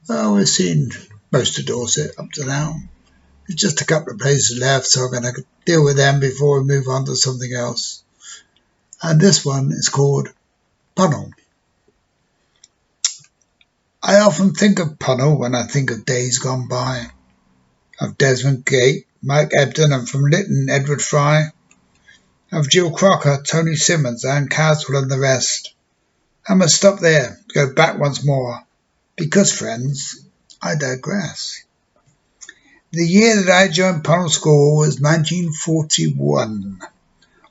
Well, we've seen most of Dorset up to now. There's just a couple of places left, so I'm going to deal with them before we move on to something else. And this one is called Puncknowle. I often think of Puncknowle when I think of days gone by, of Desmond Gate, Mike Ebden, and from Lytton, Edward Fry, of Jill Crocker, Tony Simmons, Anne Caswell, and the rest. I must stop there, go back once more, because, friends, I digress. The year that I joined Puncknowle School was 1941.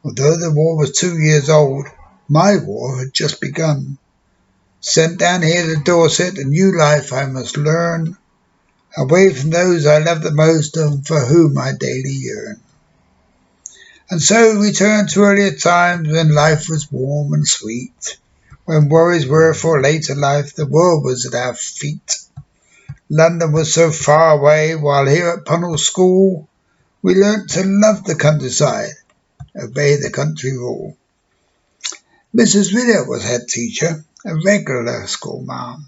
Although the war was 2 years old, my war had just begun. Sent down here to Dorset, a new life I must learn, away from those I love the most and for whom I daily yearn. And so return to earlier times when life was warm and sweet, when worries were for later life, the world was at our feet. London was so far away, while here at Puncknowle School we learnt to love the countryside, obey the country rule. Mrs. Riddle was head teacher, a regular schoolmarm.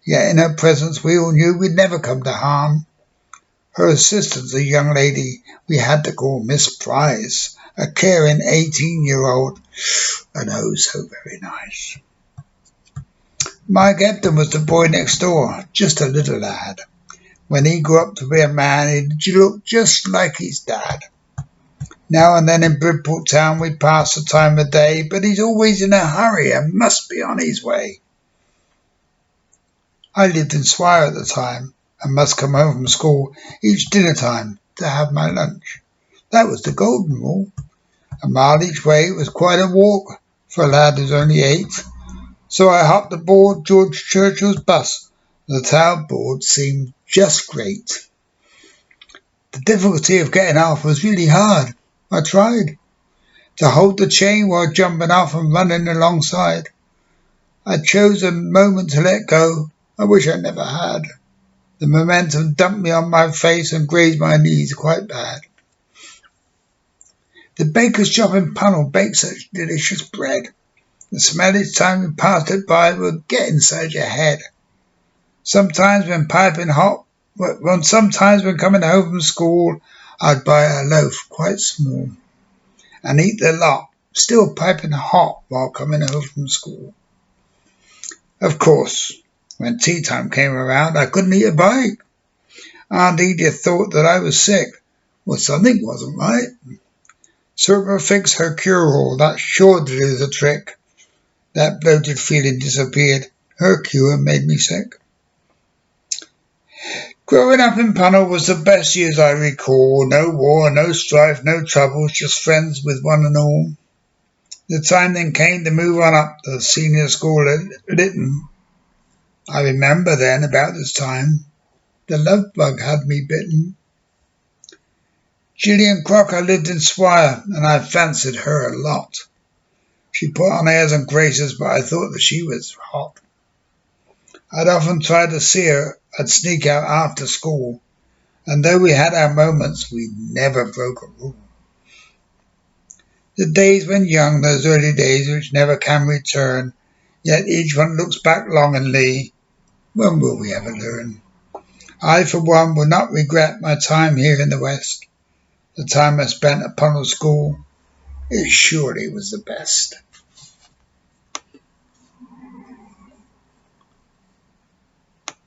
Yet in her presence we all knew we'd never come to harm. Her assistant's a young lady we had to call Miss Price, a caring 18-year-old, and oh so very nice. Mike Ebden was the boy next door, just a little lad. When he grew up to be a man, he'd look just like his dad. Now and then in Bridport town we pass the time of day, but he's always in a hurry and must be on his way. I lived in Swire at the time and must come home from school each dinner time to have my lunch. That was the golden rule. A mile each way was quite a walk for a lad who's only 8. So I hopped aboard George Churchill's bus. The town board seemed just great. The difficulty of getting off was really hard. I tried to hold the chain while jumping off and running alongside. I chose a moment to let go. I wish I never had. The momentum dumped me on my face and grazed my knees quite bad. The baker's shop in Puncknowle baked such delicious bread. The smell each time we passed it by would get inside your head. Sometimes when coming home from school, I'd buy a loaf quite small and eat the lot, still piping hot while coming home from school. Of course, when tea time came around, I couldn't eat a bite. Aunt Edith thought that I was sick. Well, something wasn't right. Serve fix her cure-all, that sure to do the trick. That bloated feeling disappeared. Her cure made me sick. Growing up in Puncknowle was the best years I recall. No war, no strife, no troubles, just friends with one and all. The time then came to move on up to the senior school at Lytton. I remember then, about this time, the love bug had me bitten. Gillian Crocker lived in Swire, and I fancied her a lot. She put on airs and graces, but I thought that she was hot. I'd often tried to see her. I'd sneak out after school, and though we had our moments, we never broke a rule. The days when young, those early days which never can return, yet each one looks back longingly. When will we ever learn? I, for one, will not regret my time here in the West. The time I spent at Puncknowle School, it surely was the best.